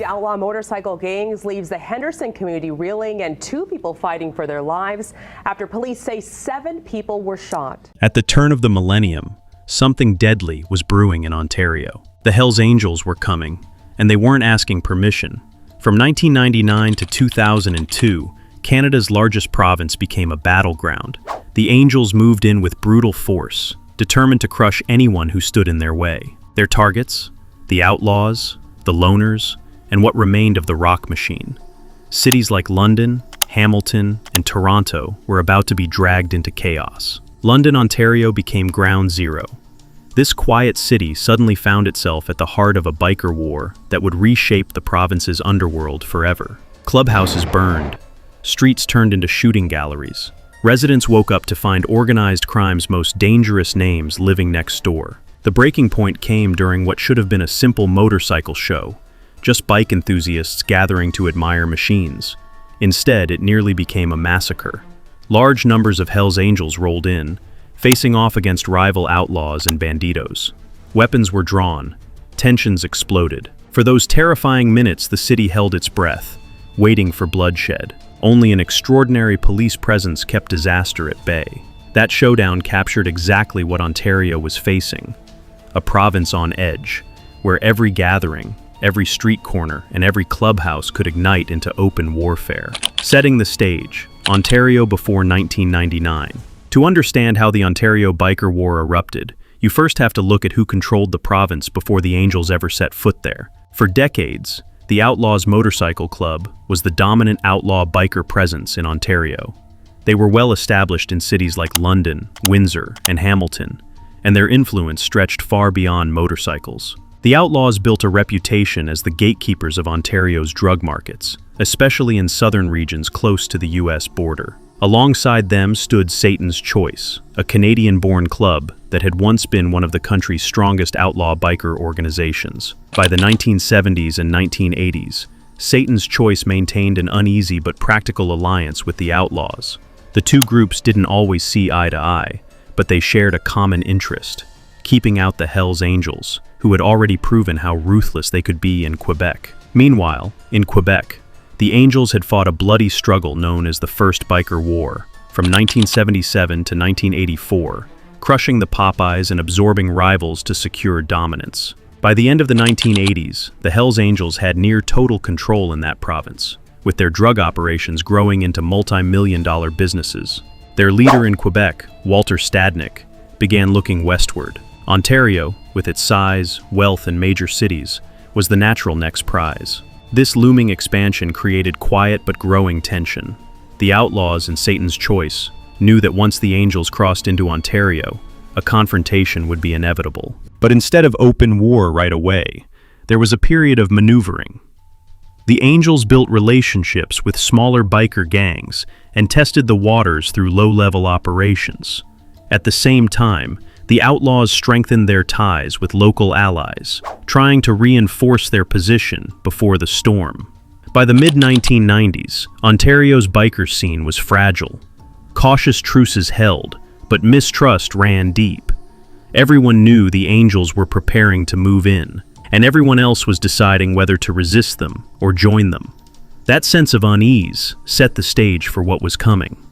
Outlaw motorcycle gangs leaves the Henderson community reeling and 2 people fighting for their lives after police say 7 people were shot. At the turn of the millennium, something deadly was brewing in Ontario. The Hells Angels were coming, and they weren't asking permission. From 1999 to 2002, Canada's largest province became a battleground. The Angels moved in with brutal force, determined to crush anyone who stood in their way. Their targets? The outlaws, the loners, and what remained of the rock machine. Cities like London, Hamilton, and Toronto were about to be dragged into chaos. London, Ontario became ground zero. This quiet city suddenly found itself at the heart of a biker war that would reshape the province's underworld forever. Clubhouses burned, streets turned into shooting galleries. Residents woke up to find organized crime's most dangerous names living next door. The breaking point came during what should have been a simple motorcycle show, just bike enthusiasts gathering to admire machines. Instead, it nearly became a massacre. Large numbers of Hells Angels rolled in, facing off against rival outlaws and banditos. Weapons were drawn, tensions exploded. For those terrifying minutes, the city held its breath, waiting for bloodshed. Only an extraordinary police presence kept disaster at bay. That showdown captured exactly what Ontario was facing: a province on edge, where every gathering, every street corner, and every clubhouse could ignite into open warfare. Setting the stage, Ontario before 1999. To understand how the Ontario Biker War erupted, you first have to look at who controlled the province before the Angels ever set foot there. For decades, the Outlaws Motorcycle Club was the dominant outlaw biker presence in Ontario. They were well established in cities like London, Windsor, and Hamilton, and their influence stretched far beyond motorcycles. The Outlaws built a reputation as the gatekeepers of Ontario's drug markets, especially in southern regions close to the US border. Alongside them stood Satan's Choice, a Canadian-born club that had once been one of the country's strongest outlaw biker organizations. By the 1970s and 1980s, Satan's Choice maintained an uneasy but practical alliance with the Outlaws. The two groups didn't always see eye to eye, but they shared a common interest: keeping out the Hells Angels, who had already proven how ruthless they could be in Quebec. Meanwhile, in Quebec, the Angels had fought a bloody struggle known as the First Biker War, from 1977 to 1984, crushing the Popeyes and absorbing rivals to secure dominance. By the end of the 1980s, the Hells Angels had near total control in that province, with their drug operations growing into multi-million-dollar businesses. Their leader in Quebec, Walter Stadnik, began looking westward. Ontario, with its size, wealth, and major cities, was the natural next prize. This looming expansion created quiet but growing tension. The Outlaws and Satan's Choice knew that once the Angels crossed into Ontario, a confrontation would be inevitable. But instead of open war right away, there was a period of maneuvering. The Angels built relationships with smaller biker gangs and tested the waters through low-level operations. At the same time, the Outlaws strengthened their ties with local allies, trying to reinforce their position before the storm. By the mid-1990s, Ontario's biker scene was fragile. Cautious truces held, but mistrust ran deep. Everyone knew the Angels were preparing to move in, and everyone else was deciding whether to resist them or join them. That sense of unease set the stage for what was coming.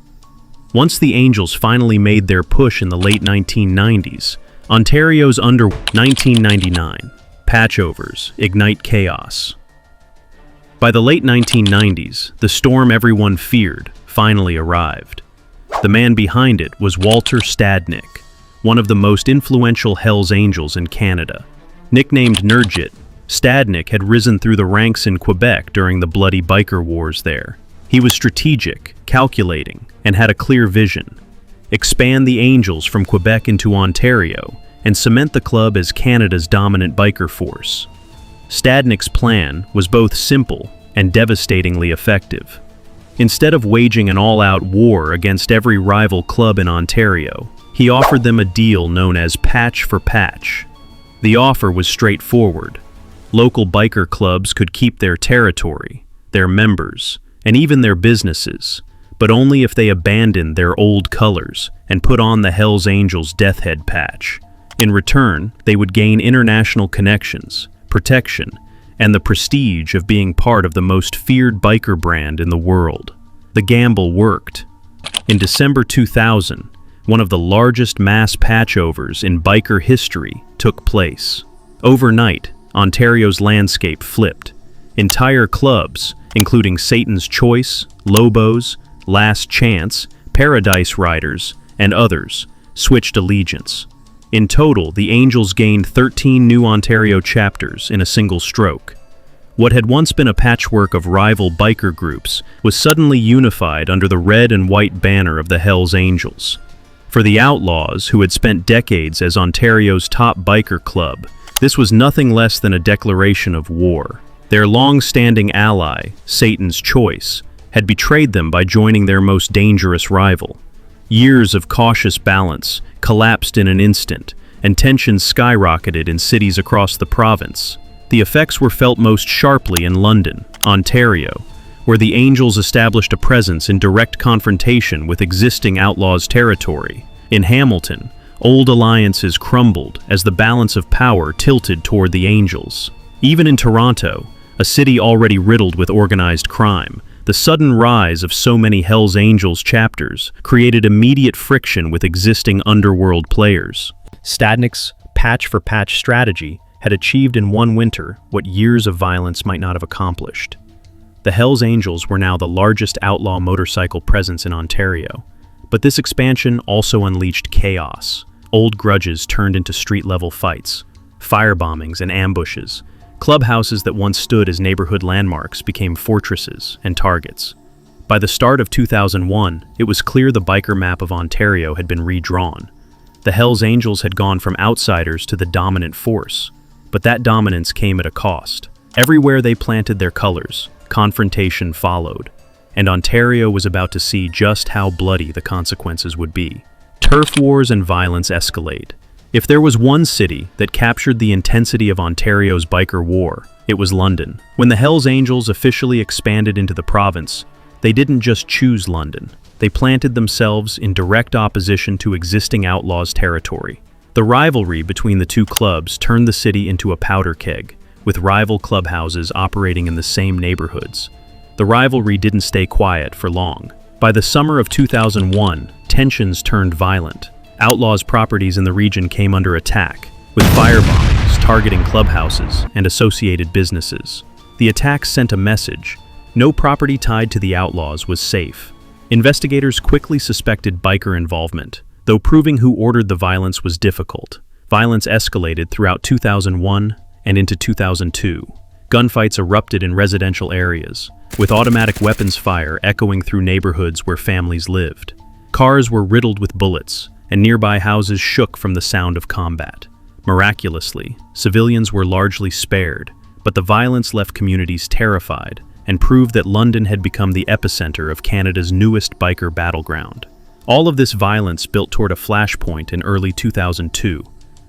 Once the Angels finally made their push in the late 1990s, Ontario's 1999, patchovers ignite chaos. By the late 1990s, the storm everyone feared finally arrived. The man behind it was Walter Stadnik, one of the most influential Hells Angels in Canada. Nicknamed Nerdjit, Stadnik had risen through the ranks in Quebec during the bloody biker wars there. He was strategic, calculating, and had a clear vision: expand the Angels from Quebec into Ontario and cement the club as Canada's dominant biker force. Stadnik's plan was both simple and devastatingly effective. Instead of waging an all-out war against every rival club in Ontario, he offered them a deal known as patch for patch. The offer was straightforward. Local biker clubs could keep their territory, their members, and even their businesses, but only if they abandoned their old colors and put on the Hells Angels Death Head patch. In return, they would gain international connections, protection, and the prestige of being part of the most feared biker brand in the world. The gamble worked. In December 2000, one of the largest mass patchovers in biker history took place. Overnight, Ontario's landscape flipped. Entire clubs, including Satan's Choice, Lobos, Last Chance, Paradise Riders, and others, switched allegiance. In total, the Angels gained 13 new Ontario chapters in a single stroke. What had once been a patchwork of rival biker groups was suddenly unified under the red and white banner of the Hells Angels. For the Outlaws, who had spent decades as Ontario's top biker club, this was nothing less than a declaration of war. Their long-standing ally, Satan's Choice, had betrayed them by joining their most dangerous rival. Years of cautious balance collapsed in an instant, and tensions skyrocketed in cities across the province. The effects were felt most sharply in London, Ontario, where the Angels established a presence in direct confrontation with existing Outlaws' territory. In Hamilton, old alliances crumbled as the balance of power tilted toward the Angels. Even in Toronto, a city already riddled with organized crime, the sudden rise of so many Hells Angels chapters created immediate friction with existing underworld players. Stadnick's patch-for-patch strategy had achieved in one winter what years of violence might not have accomplished. The Hells Angels were now the largest outlaw motorcycle presence in Ontario, but this expansion also unleashed chaos. Old grudges turned into street-level fights, firebombings and ambushes. Clubhouses that once stood as neighborhood landmarks became fortresses and targets. By the start of 2001, it was clear the biker map of Ontario had been redrawn. The Hells Angels had gone from outsiders to the dominant force, but that dominance came at a cost. Everywhere they planted their colors, confrontation followed, and Ontario was about to see just how bloody the consequences would be. Turf wars and violence escalate. If there was one city that captured the intensity of Ontario's biker war, it was London. When the Hells Angels officially expanded into the province, they didn't just choose London. They planted themselves in direct opposition to existing Outlaws' territory. The rivalry between the two clubs turned the city into a powder keg, with rival clubhouses operating in the same neighborhoods. The rivalry didn't stay quiet for long. By the summer of 2001, tensions turned violent. Outlaws' properties in the region came under attack, with firebombings targeting clubhouses and associated businesses. The attacks sent a message: no property tied to the Outlaws was safe. Investigators quickly suspected biker involvement, though proving who ordered the violence was difficult. Violence escalated throughout 2001 and into 2002. Gunfights erupted in residential areas, with automatic weapons fire echoing through neighborhoods where families lived. Cars were riddled with bullets, and nearby houses shook from the sound of combat. Miraculously, civilians were largely spared, but the violence left communities terrified and proved that London had become the epicenter of Canada's newest biker battleground. All of this violence built toward a flashpoint in early 2002.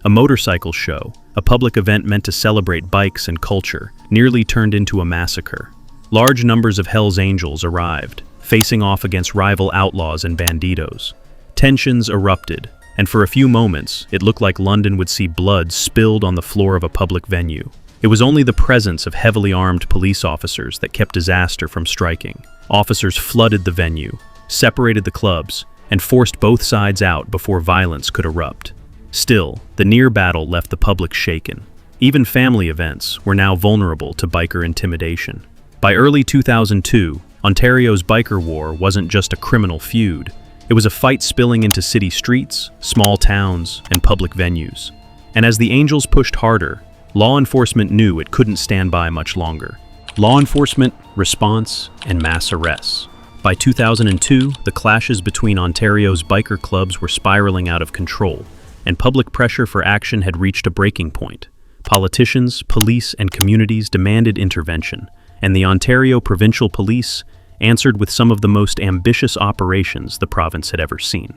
A motorcycle show, a public event meant to celebrate bikes and culture, nearly turned into a massacre. Large numbers of Hells Angels arrived, facing off against rival outlaws and banditos. Tensions erupted, and for a few moments, it looked like London would see blood spilled on the floor of a public venue. It was only the presence of heavily armed police officers that kept disaster from striking. Officers flooded the venue, separated the clubs, and forced both sides out before violence could erupt. Still, the near battle left the public shaken. Even family events were now vulnerable to biker intimidation. By early 2002, Ontario's biker war wasn't just a criminal feud. It was a fight spilling into city streets, small towns, and public venues. And as the Angels pushed harder, law enforcement knew it couldn't stand by much longer. Law enforcement, response, and mass arrests. By 2002, the clashes between Ontario's biker clubs were spiraling out of control, and public pressure for action had reached a breaking point. Politicians, police, and communities demanded intervention, and the Ontario Provincial Police answered with some of the most ambitious operations the province had ever seen.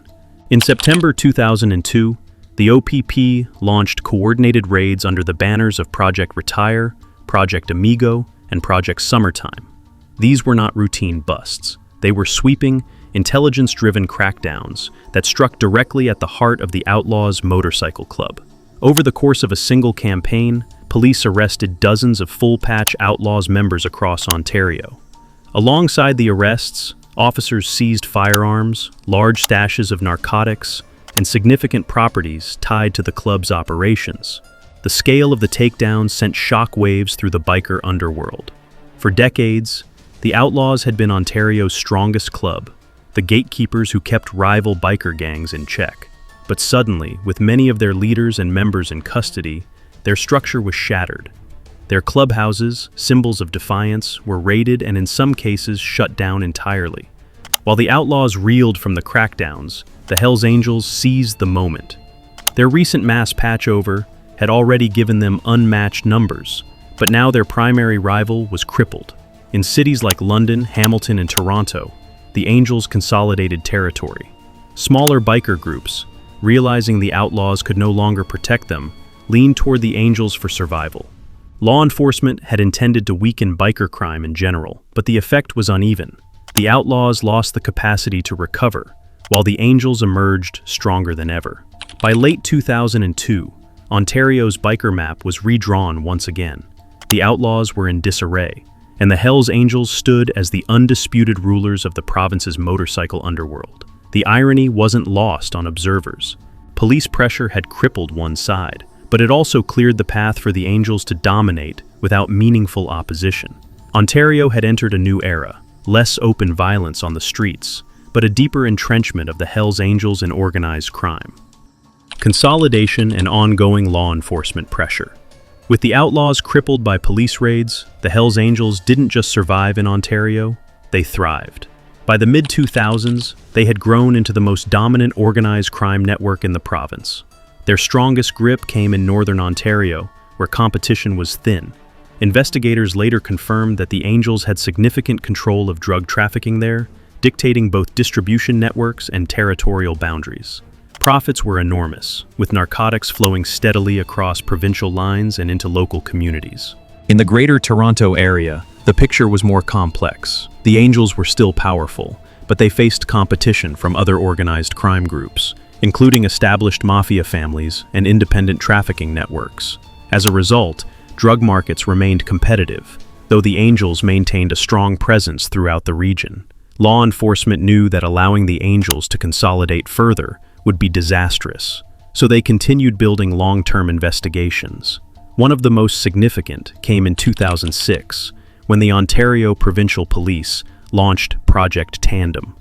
In September 2002, the OPP launched coordinated raids under the banners of Project Retire, Project Amigo, and Project Summertime. These were not routine busts. They were sweeping, intelligence-driven crackdowns that struck directly at the heart of the Outlaws' motorcycle club. Over the course of a single campaign, police arrested dozens of full-patch Outlaws members across Ontario. Alongside the arrests, officers seized firearms, large stashes of narcotics, and significant properties tied to the club's operations. The scale of the takedowns sent shockwaves through the biker underworld. For decades, the Outlaws had been Ontario's strongest club, the gatekeepers who kept rival biker gangs in check. But suddenly, with many of their leaders and members in custody, their structure was shattered. Their clubhouses, symbols of defiance, were raided and in some cases shut down entirely. While the Outlaws reeled from the crackdowns, the Hells Angels seized the moment. Their recent mass patchover had already given them unmatched numbers, but now their primary rival was crippled. In cities like London, Hamilton, and Toronto, the Angels consolidated territory. Smaller biker groups, realizing the Outlaws could no longer protect them, leaned toward the Angels for survival. Law enforcement had intended to weaken biker crime in general, but the effect was uneven. The Outlaws lost the capacity to recover, while the Angels emerged stronger than ever. By late 2002, Ontario's biker map was redrawn once again. The Outlaws were in disarray, and the Hells Angels stood as the undisputed rulers of the province's motorcycle underworld. The irony wasn't lost on observers. Police pressure had crippled one side, but it also cleared the path for the Angels to dominate without meaningful opposition. Ontario had entered a new era, less open violence on the streets, but a deeper entrenchment of the Hells Angels in organized crime. Consolidation and ongoing law enforcement pressure. With the Outlaws crippled by police raids, the Hells Angels didn't just survive in Ontario, they thrived. By the mid-2000s, they had grown into the most dominant organized crime network in the province. Their strongest grip came in northern Ontario, where competition was thin. Investigators later confirmed that the Angels had significant control of drug trafficking there, dictating both distribution networks and territorial boundaries. Profits were enormous, with narcotics flowing steadily across provincial lines and into local communities. In the Greater Toronto area, the picture was more complex. The Angels were still powerful, but they faced competition from other organized crime groups, including established mafia families and independent trafficking networks. As a result, drug markets remained competitive, though the Angels maintained a strong presence throughout the region. Law enforcement knew that allowing the Angels to consolidate further would be disastrous, so they continued building long-term investigations. One of the most significant came in 2006, when the Ontario Provincial Police launched Project Tandem.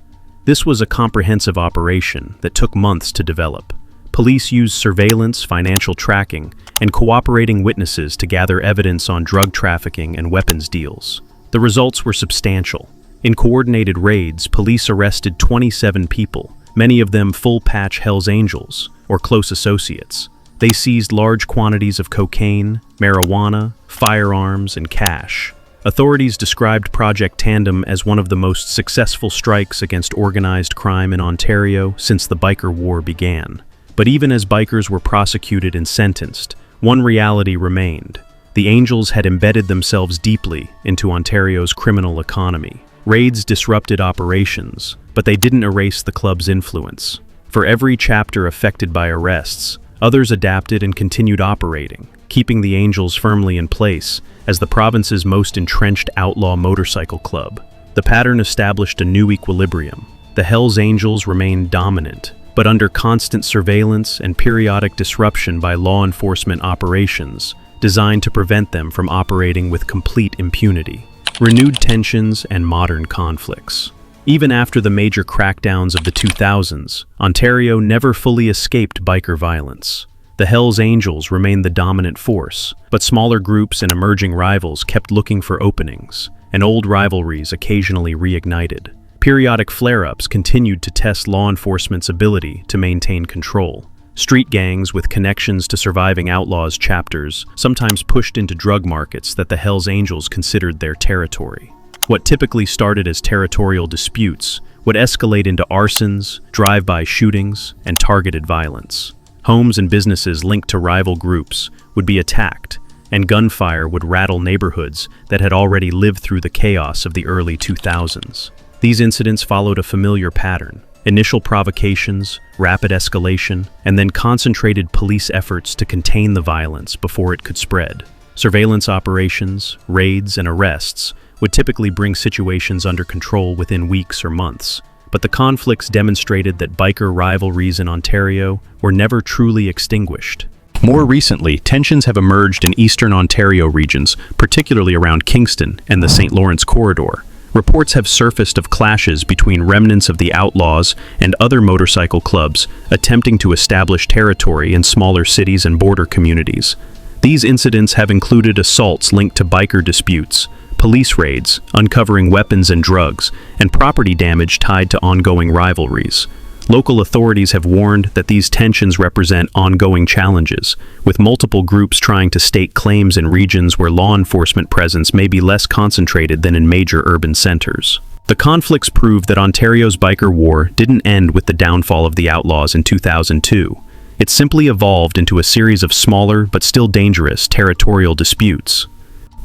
This was a comprehensive operation that took months to develop. Police used surveillance, financial tracking, and cooperating witnesses to gather evidence on drug trafficking and weapons deals. The results were substantial. In coordinated raids, police arrested 27 people, many of them full-patch Hells Angels, or close associates. They seized large quantities of cocaine, marijuana, firearms, and cash. Authorities described Project Tandem as one of the most successful strikes against organized crime in Ontario since the biker war began. But even as bikers were prosecuted and sentenced, one reality remained. The Angels had embedded themselves deeply into Ontario's criminal economy. Raids disrupted operations, but they didn't erase the club's influence. For every chapter affected by arrests, others adapted and continued operating, keeping the Angels firmly in place as the province's most entrenched outlaw motorcycle club. The pattern established a new equilibrium. The Hells Angels remained dominant, but under constant surveillance and periodic disruption by law enforcement operations designed to prevent them from operating with complete impunity. Renewed tensions and modern conflicts. Even after the major crackdowns of the 2000s, Ontario never fully escaped biker violence. The Hells Angels remained the dominant force, but smaller groups and emerging rivals kept looking for openings, and old rivalries occasionally reignited. Periodic flare-ups continued to test law enforcement's ability to maintain control. Street gangs with connections to surviving Outlaws chapters sometimes pushed into drug markets that the Hells Angels considered their territory. What typically started as territorial disputes would escalate into arsons, drive-by shootings, and targeted violence. Homes and businesses linked to rival groups would be attacked, and gunfire would rattle neighborhoods that had already lived through the chaos of the early 2000s. These incidents followed a familiar pattern. Initial provocations, rapid escalation, and then concentrated police efforts to contain the violence before it could spread. Surveillance operations, raids, and arrests would typically bring situations under control within weeks or months, but the conflicts demonstrated that biker rivalries in Ontario were never truly extinguished. More recently, tensions have emerged in eastern Ontario regions, particularly around Kingston and the St. Lawrence corridor. Reports have surfaced of clashes between remnants of the Outlaws and other motorcycle clubs attempting to establish territory in smaller cities and border communities. These incidents have included assaults linked to biker disputes, police raids, uncovering weapons and drugs, and property damage tied to ongoing rivalries. Local authorities have warned that these tensions represent ongoing challenges, with multiple groups trying to stake claims in regions where law enforcement presence may be less concentrated than in major urban centers. The conflicts prove that Ontario's biker war didn't end with the downfall of the Outlaws in 2002. It simply evolved into a series of smaller but still dangerous territorial disputes.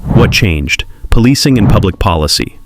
What changed? Policing and public policy.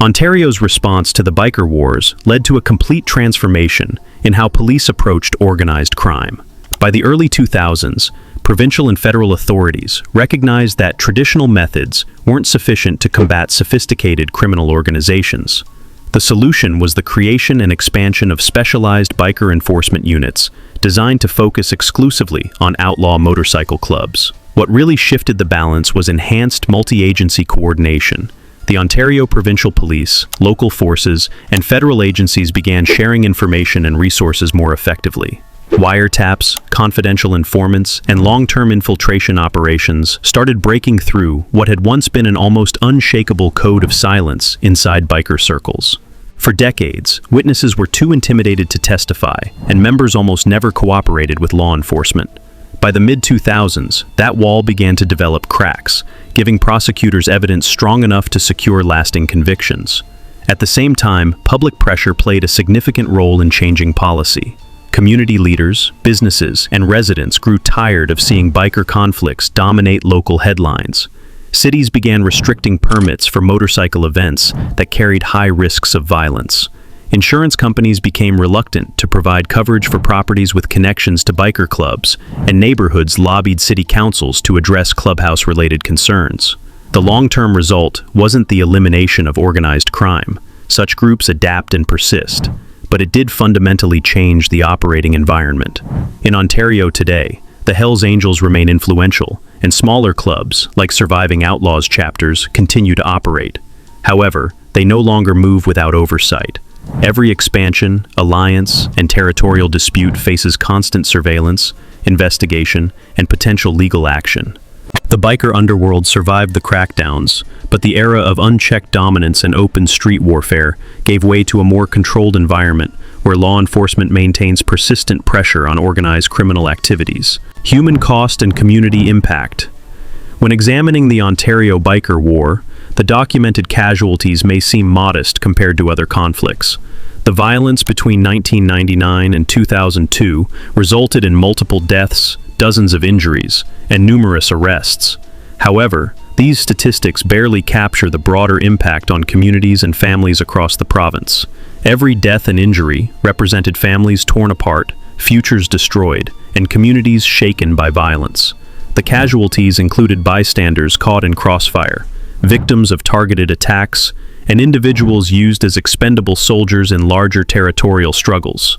Ontario's response to the biker wars led to a complete transformation in how police approached organized crime. By the early 2000s, provincial and federal authorities recognized that traditional methods weren't sufficient to combat sophisticated criminal organizations. The solution was the creation and expansion of specialized biker enforcement units designed to focus exclusively on outlaw motorcycle clubs. What really shifted the balance was enhanced multi-agency coordination. The Ontario Provincial Police, local forces, and federal agencies began sharing information and resources more effectively. Wiretaps, confidential informants, and long-term infiltration operations started breaking through what had once been an almost unshakable code of silence inside biker circles. For decades, witnesses were too intimidated to testify, and members almost never cooperated with law enforcement. By the mid-2000s, that wall began to develop cracks, giving prosecutors evidence strong enough to secure lasting convictions. At the same time, public pressure played a significant role in changing policy. Community leaders, businesses, and residents grew tired of seeing biker conflicts dominate local headlines. Cities began restricting permits for motorcycle events that carried high risks of violence. Insurance companies became reluctant to provide coverage for properties with connections to biker clubs, and neighborhoods lobbied city councils to address clubhouse-related concerns. The long-term result wasn't the elimination of organized crime. Such groups adapt and persist, but it did fundamentally change the operating environment. In Ontario today, the Hells Angels remain influential, and smaller clubs, like Surviving Outlaws chapters, continue to operate. However, they no longer move without oversight. Every expansion, alliance, and territorial dispute faces constant surveillance, investigation, and potential legal action. The biker underworld survived the crackdowns, but the era of unchecked dominance and open street warfare gave way to a more controlled environment where law enforcement maintains persistent pressure on organized criminal activities. Human cost and community impact. When examining the Ontario biker war, the documented casualties may seem modest compared to other conflicts. The violence between 1999 and 2002 resulted in multiple deaths, dozens of injuries, and numerous arrests. However, these statistics barely capture the broader impact on communities and families across the province. Every death and injury represented families torn apart, futures destroyed, and communities shaken by violence. The casualties included bystanders caught in crossfire, victims of targeted attacks, and individuals used as expendable soldiers in larger territorial struggles.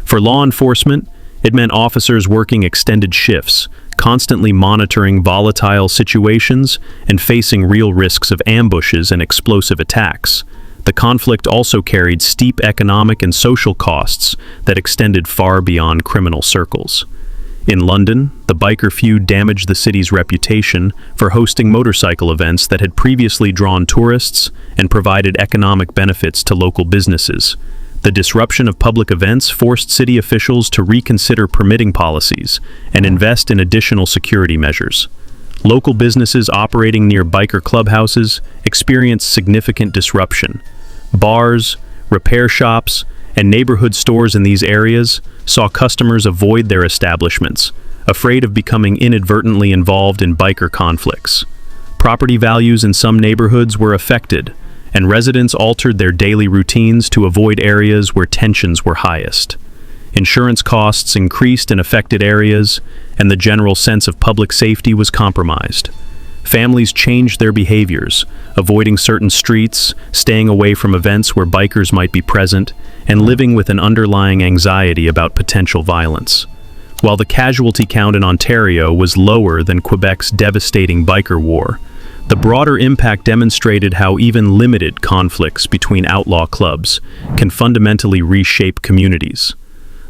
For law enforcement, it meant officers working extended shifts, constantly monitoring volatile situations and facing real risks of ambushes and explosive attacks. The conflict also carried steep economic and social costs that extended far beyond criminal circles. In London, the biker feud damaged the city's reputation for hosting motorcycle events that had previously drawn tourists and provided economic benefits to local businesses. The disruption of public events forced city officials to reconsider permitting policies and invest in additional security measures. Local businesses operating near biker clubhouses experienced significant disruption. Bars, repair shops, and neighborhood stores in these areas saw customers avoid their establishments, afraid of becoming inadvertently involved in biker conflicts. Property values in some neighborhoods were affected, and residents altered their daily routines to avoid areas where tensions were highest. Insurance costs increased in affected areas, and the general sense of public safety was compromised. Families changed their behaviors, avoiding certain streets, staying away from events where bikers might be present, and living with an underlying anxiety about potential violence. While the casualty count in Ontario was lower than Quebec's devastating biker war, the broader impact demonstrated how even limited conflicts between outlaw clubs can fundamentally reshape communities.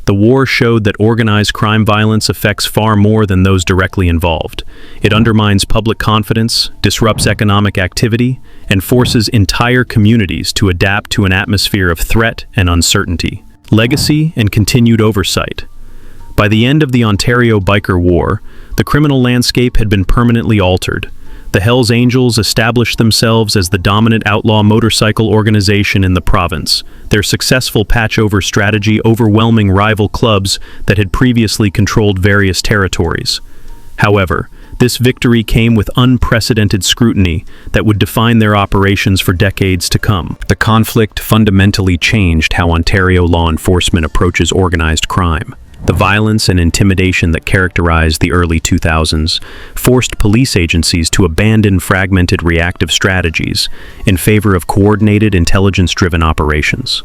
The war showed that organized crime violence affects far more than those directly involved. It undermines public confidence, disrupts economic activity, and forces entire communities to adapt to an atmosphere of threat and uncertainty. Legacy and continued oversight. By the end of the Ontario Biker War, the criminal landscape had been permanently altered. The Hells Angels established themselves as the dominant outlaw motorcycle organization in the province, their successful patch-over strategy overwhelming rival clubs that had previously controlled various territories. However, this victory came with unprecedented scrutiny that would define their operations for decades to come. The conflict fundamentally changed how Ontario law enforcement approaches organized crime. The violence and intimidation that characterized the early 2000s forced police agencies to abandon fragmented reactive strategies in favor of coordinated, intelligence-driven operations.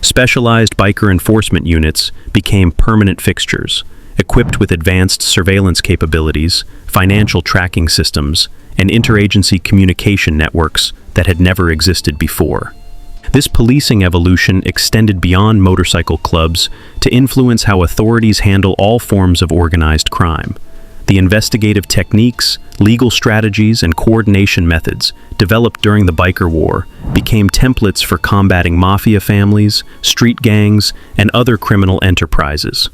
Specialized biker enforcement units became permanent fixtures, equipped with advanced surveillance capabilities, financial tracking systems, and interagency communication networks that had never existed before. This policing evolution extended beyond motorcycle clubs to influence how authorities handle all forms of organized crime. The investigative techniques, legal strategies, and coordination methods developed during the biker war became templates for combating mafia families, street gangs, and other criminal enterprises.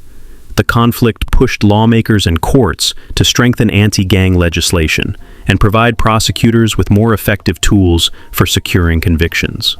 The conflict pushed lawmakers and courts to strengthen anti-gang legislation and provide prosecutors with more effective tools for securing convictions.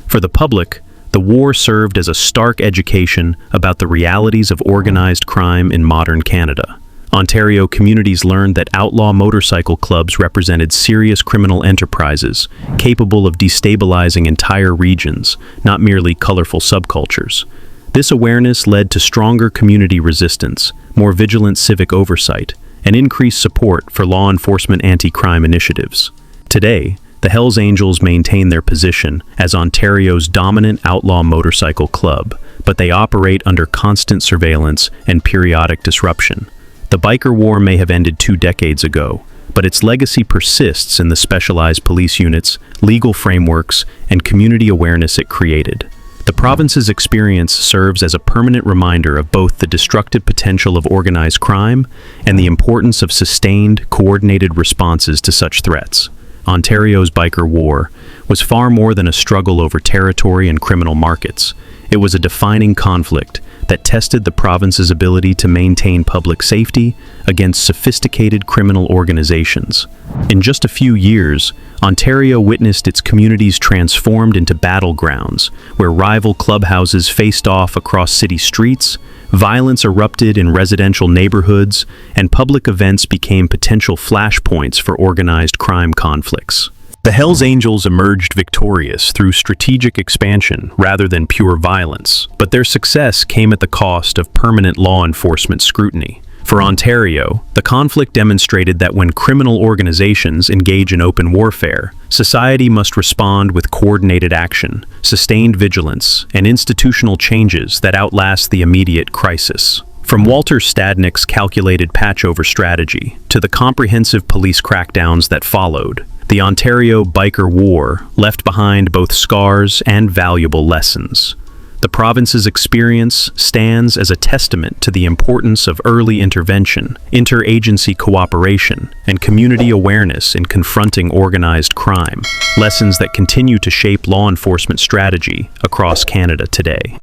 For the public, the war served as a stark education about the realities of organized crime in modern Canada. Ontario communities learned that outlaw motorcycle clubs represented serious criminal enterprises capable of destabilizing entire regions, not merely colorful subcultures. This awareness led to stronger community resistance, more vigilant civic oversight, and increased support for law enforcement anti-crime initiatives. Today, the Hells Angels maintain their position as Ontario's dominant outlaw motorcycle club, but they operate under constant surveillance and periodic disruption. The biker war may have ended 2 decades ago, but its legacy persists in the specialized police units, legal frameworks, and community awareness it created. The province's experience serves as a permanent reminder of both the destructive potential of organized crime and the importance of sustained, coordinated responses to such threats. Ontario's biker war was far more than a struggle over territory and criminal markets. It was a defining conflict that tested the province's ability to maintain public safety against sophisticated criminal organizations. In just a few years, Ontario witnessed its communities transformed into battlegrounds, where rival clubhouses faced off across city streets, violence erupted in residential neighborhoods, and public events became potential flashpoints for organized crime conflicts. The Hells Angels emerged victorious through strategic expansion rather than pure violence, but their success came at the cost of permanent law enforcement scrutiny. For Ontario, the conflict demonstrated that when criminal organizations engage in open warfare, society must respond with coordinated action, sustained vigilance, and institutional changes that outlast the immediate crisis. From Walter Stadnick's calculated patch-over strategy to the comprehensive police crackdowns that followed, the Ontario Biker War left behind both scars and valuable lessons. The province's experience stands as a testament to the importance of early intervention, interagency cooperation, and community awareness in confronting organized crime, lessons that continue to shape law enforcement strategy across Canada today.